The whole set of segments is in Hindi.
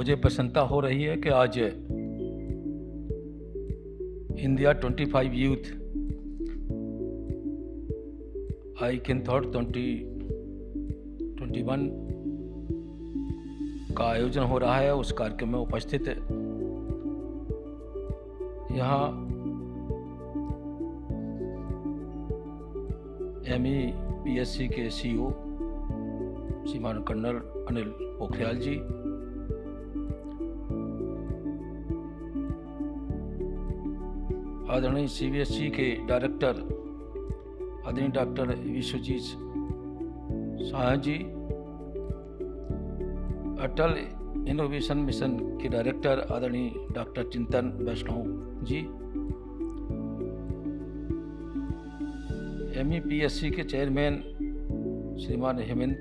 मुझे प्रसन्नता हो रही है कि आज India 25 youth I can thought 2021 का आयोजन हो रहा है। उस कार्यक्रम में उपस्थित यहाँ MEPSC के CEO श्रीमान कर्नल अनिल पोखरियाल जी, आदरणीय CBSE के डायरेक्टर आदरणीय डॉक्टर विश्वजीत शाह जी, अटल इनोवेशन मिशन के डायरेक्टर आदरणीय डॉक्टर चिंतन वैष्णव जी, MEPSC के चेयरमैन श्रीमान हेमंत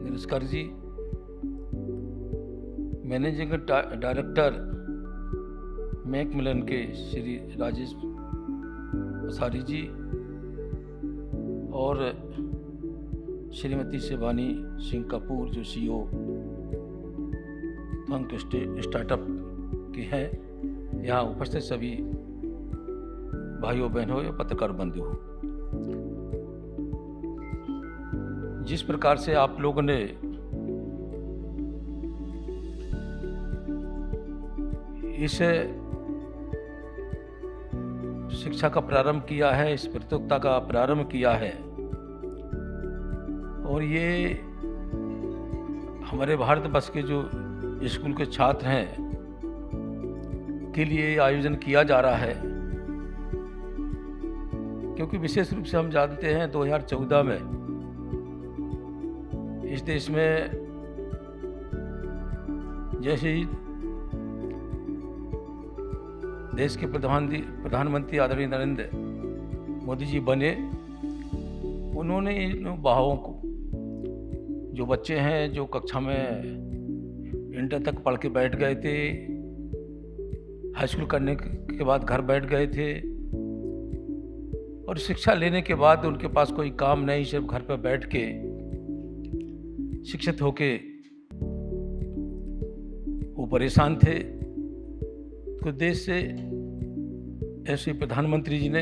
निरस्कर जी, मैनेजिंग डायरेक्टर मैकमिलन के श्री राजेश पसारी जी और श्रीमती शिवानी सिंह कपूर जो CEO थंक स्टार्टअप के हैं, यहाँ उपस्थित सभी भाइयों बहनों या पत्रकार बंधु, जिस प्रकार से आप लोगों ने इस शिक्षा का प्रारंभ किया है, इस प्रतियोगिता का प्रारंभ किया है, और ये हमारे भारतवर्ष के जो स्कूल के छात्र हैं के लिए आयोजन किया जा रहा है, क्योंकि विशेष रूप से हम जानते हैं 2014 में इस देश में जैसे ही देश के प्रधानमंत्री आदरणीय नरेंद्र मोदी जी बने, उन्होंने इन भावों को, जो बच्चे हैं जो कक्षा में इंटर तक पढ़ के बैठ गए थे, हाई स्कूल करने के बाद घर बैठ गए थे और शिक्षा लेने के बाद उनके पास कोई काम नहीं, सिर्फ घर पर बैठ के शिक्षित होके वो परेशान थे, तो देश से ऐसे प्रधानमंत्री जी ने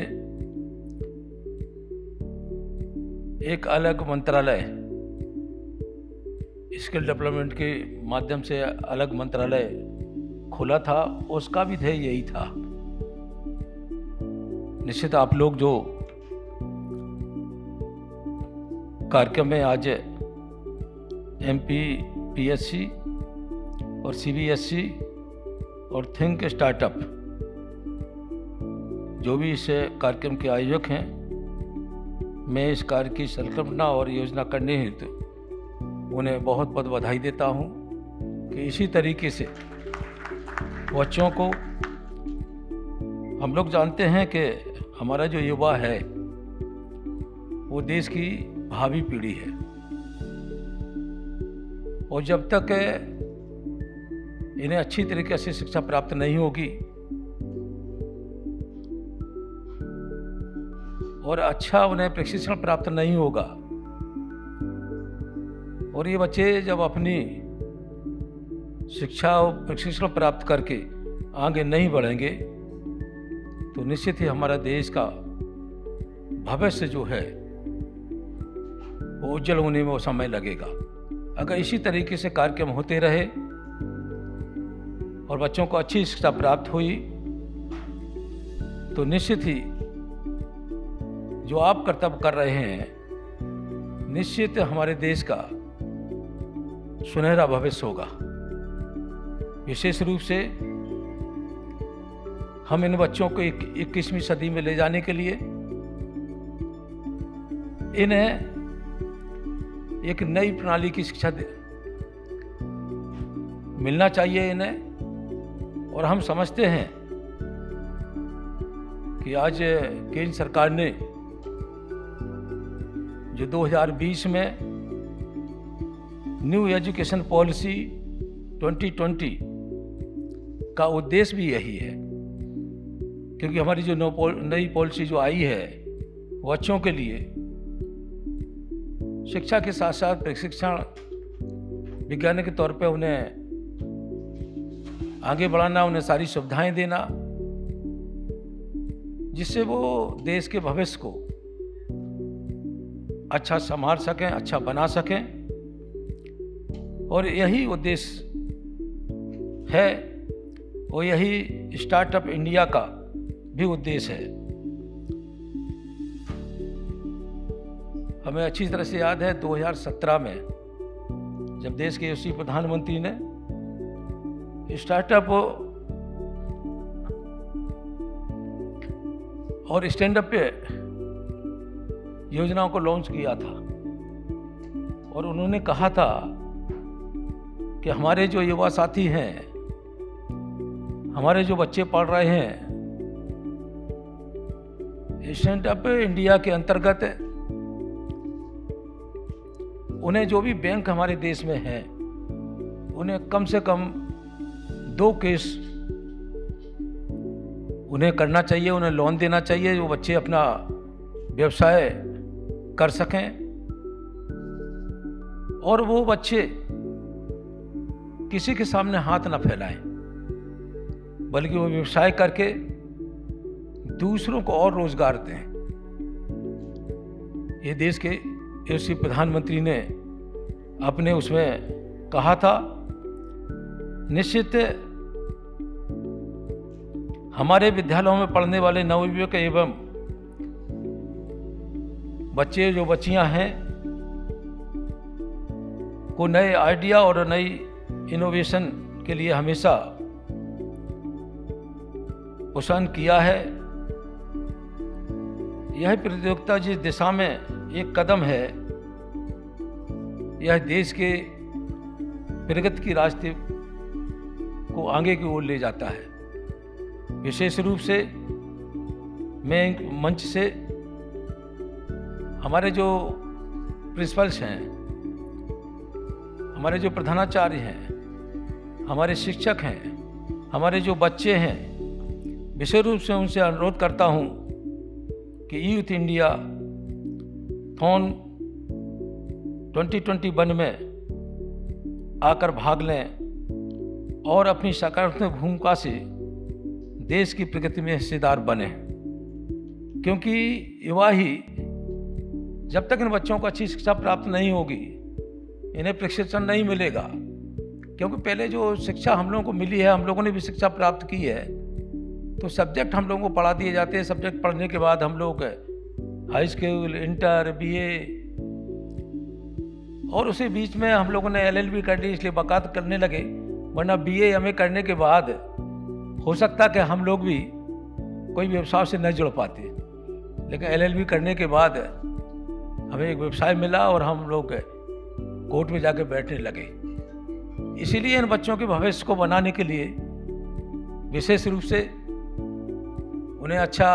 एक अलग मंत्रालय, स्किल डेवलपमेंट के माध्यम से अलग मंत्रालय खोला था। उसका भी ध्येय यही था। निश्चित आप लोग जो कार्यक्रम में आज MEPSC और CBSE और थिंक स्टार्टअप जो भी इस कार्यक्रम के आयोजक हैं, मैं इस कार्य की संकल्पना और योजना करने हेतु उन्हें बहुत बहुत बधाई देता हूं कि इसी तरीके से बच्चों को, हम लोग जानते हैं कि हमारा जो युवा है वो देश की भावी पीढ़ी है, और जब तक इन्हें अच्छी तरीके से शिक्षा प्राप्त नहीं होगी और अच्छा उन्हें प्रशिक्षण प्राप्त नहीं होगा, और ये बच्चे जब अपनी शिक्षा और प्रशिक्षण प्राप्त करके आगे नहीं बढ़ेंगे तो निश्चित ही हमारा देश का भविष्य जो है वो उज्जवल होने में वो समय लगेगा। अगर इसी तरीके से कार्यक्रम होते रहे और बच्चों को अच्छी शिक्षा प्राप्त हुई तो निश्चित ही जो आप कर्तव्य कर रहे हैं, निश्चित हमारे देश का सुनहरा भविष्य होगा। विशेष रूप से हम इन बच्चों को 21वीं सदी में ले जाने के लिए इन्हें एक नई प्रणाली की शिक्षा मिलना चाहिए इन्हें। और हम समझते हैं कि आज केंद्र सरकार ने जो 2020 में न्यू एजुकेशन पॉलिसी 2020 का उद्देश्य भी यही है, क्योंकि हमारी जो नई पॉलिसी जो आई है बच्चों के लिए शिक्षा के साथ साथ प्रशिक्षण वैज्ञानिक तौर पे उन्हें आगे बढ़ाना, उन्हें सारी सुविधाएं देना, जिससे वो देश के भविष्य को अच्छा संभाल सकें, अच्छा बना सकें। और यही उद्देश्य है, और यही स्टार्टअप इंडिया का भी उद्देश्य है। हमें अच्छी तरह से याद है 2017 में जब देश के यशस्वी प्रधानमंत्री ने स्टार्टअप और स्टैंड अप पे योजनाओं को लॉन्च किया था, और उन्होंने कहा था कि हमारे जो युवा साथी हैं, हमारे जो बच्चे पढ़ रहे हैं, स्टैंड अप इंडिया के अंतर्गत उन्हें जो भी बैंक हमारे देश में हैं, उन्हें कम से कम 2 केस उन्हें करना चाहिए, उन्हें लोन देना चाहिए, जो बच्चे अपना व्यवसाय कर सकें, और वो बच्चे किसी के सामने हाथ ना फैलाएं, बल्कि वो व्यवसाय करके दूसरों को और रोजगार दें। ये देश के यशस्वी प्रधानमंत्री ने अपने उसमें कहा था। निश्चित हमारे विद्यालयों में पढ़ने वाले नवयुवक एवं बच्चे जो बच्चियां हैं को नए आइडिया और नई इनोवेशन के लिए हमेशा प्रोत्साहन किया है। यह प्रतियोगिता जिस दिशा में एक कदम है, यह देश के प्रगति की रास्ते को आगे की ओर ले जाता है। विशेष रूप से मैं मंच से हमारे जो प्रिंसिपल्स हैं, हमारे जो प्रधानाचार्य हैं, हमारे शिक्षक हैं, हमारे जो बच्चे हैं, विशेष रूप से उनसे अनुरोध करता हूं कि यूथ इंडिया थॉन 2021 में आकर भाग लें और अपनी सकारात्मक भूमिका से देश की प्रगति में हिस्सेदार बने, क्योंकि युवा ही, जब तक इन बच्चों को अच्छी शिक्षा प्राप्त नहीं होगी, इन्हें प्रशिक्षण नहीं मिलेगा। क्योंकि पहले जो शिक्षा हम लोगों को मिली है, हम लोगों ने भी शिक्षा प्राप्त की है, तो सब्जेक्ट हम लोगों को पढ़ा दिए जाते हैं। सब्जेक्ट पढ़ने के बाद हम लोग हाई स्कूल, इंटर, बीए, और उसी बीच में हम लोगों ने LLB कर ली, इसलिए वकालत करने लगे। वरना BA MA करने के बाद हो सकता कि हम लोग भी कोई व्यवसाय से न जुड़ पाते, लेकिन LLB करने के बाद हमें एक व्यवसाय मिला और हम लोग कोर्ट में जाके बैठने लगे। इसीलिए इन बच्चों के भविष्य को बनाने के लिए, विशेष रूप से उन्हें अच्छा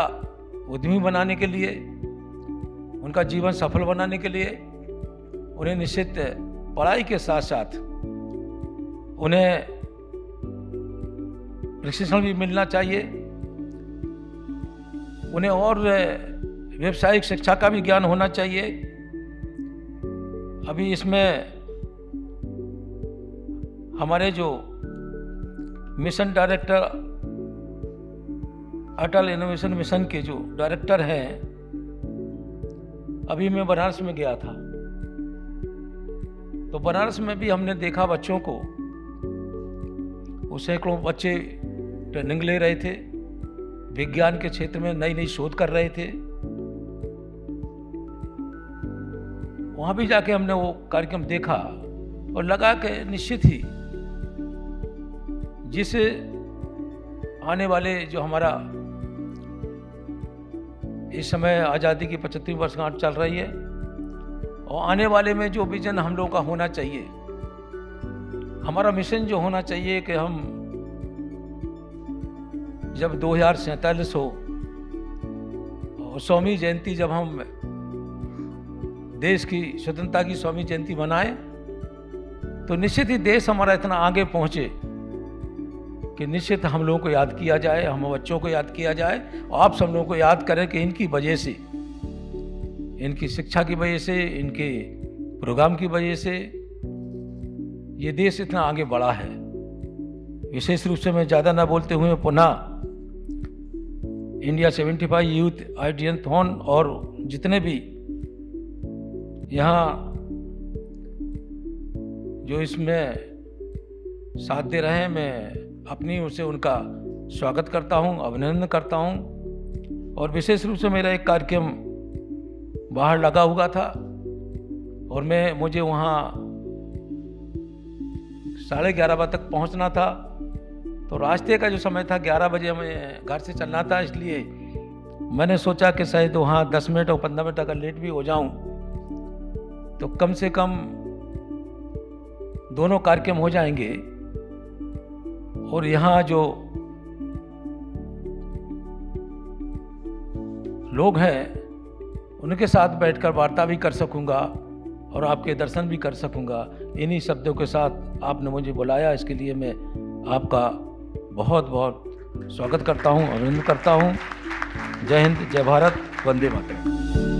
उद्यमी बनाने के लिए, उनका जीवन सफल बनाने के लिए, उन्हें निश्चित पढ़ाई के साथ साथ उन्हें प्रशिक्षण भी मिलना चाहिए। उन्हें और व्यावसायिक शिक्षा का भी ज्ञान होना चाहिए। अभी इसमें हमारे जो मिशन डायरेक्टर, अटल इनोवेशन मिशन के जो डायरेक्टर हैं, अभी मैं बनारस में गया था, तो बनारस में भी हमने देखा बच्चों को, सैकड़ों बच्चे ट्रेनिंग ले रहे थे, विज्ञान के क्षेत्र में नई नई शोध कर रहे थे। वहां भी जाके हमने वो कार्यक्रम देखा और लगा कि निश्चित ही जिस आने वाले जो हमारा इस समय आज़ादी की 75वीं वर्षगांठ चल रही है, और आने वाले में जो विजन हम लोगों का होना चाहिए, हमारा मिशन जो होना चाहिए कि हम जब 2047 हो और 100वीं जयंती, जब हम देश की स्वतंत्रता की 100वीं जयंती मनाएं, तो निश्चित ही देश हमारा इतना आगे पहुंचे कि निश्चित हम लोगों को याद किया जाए, हम बच्चों को याद किया जाए, और आप सब लोगों को याद करें कि इनकी वजह से, इनकी शिक्षा की वजह से, इनके प्रोग्राम की वजह से ये देश इतना आगे बढ़ा है। विशेष रूप से मैं ज़्यादा ना बोलते हुए पुनः इंडिया 75 यूथ आइडियनथॉन और जितने भी यहाँ जो इसमें साथ दे रहे हैं, मैं अपनी ओर से उनका स्वागत करता हूँ, अभिनंदन करता हूँ। और विशेष रूप से मेरा एक कार्यक्रम बाहर लगा हुआ था और मुझे वहाँ 11:30 बजे तक पहुँचना था, तो रास्ते का जो समय था 11 बजे हमें घर से चलना था, इसलिए मैंने सोचा कि शायद वहाँ 10 मिनट और 15 मिनट अगर लेट भी हो जाऊँ तो कम से कम दोनों कार्यक्रम हो जाएंगे। और यहाँ जो लोग हैं उनके साथ बैठकर वार्ता भी कर सकूँगा और आपके दर्शन भी कर सकूँगा। इन्हीं शब्दों के साथ आपने मुझे बुलाया, इसके लिए मैं आपका बहुत बहुत स्वागत करता हूँ, अभिनंदन करता हूँ। जय हिंद, जय भारत, वंदे मातरम।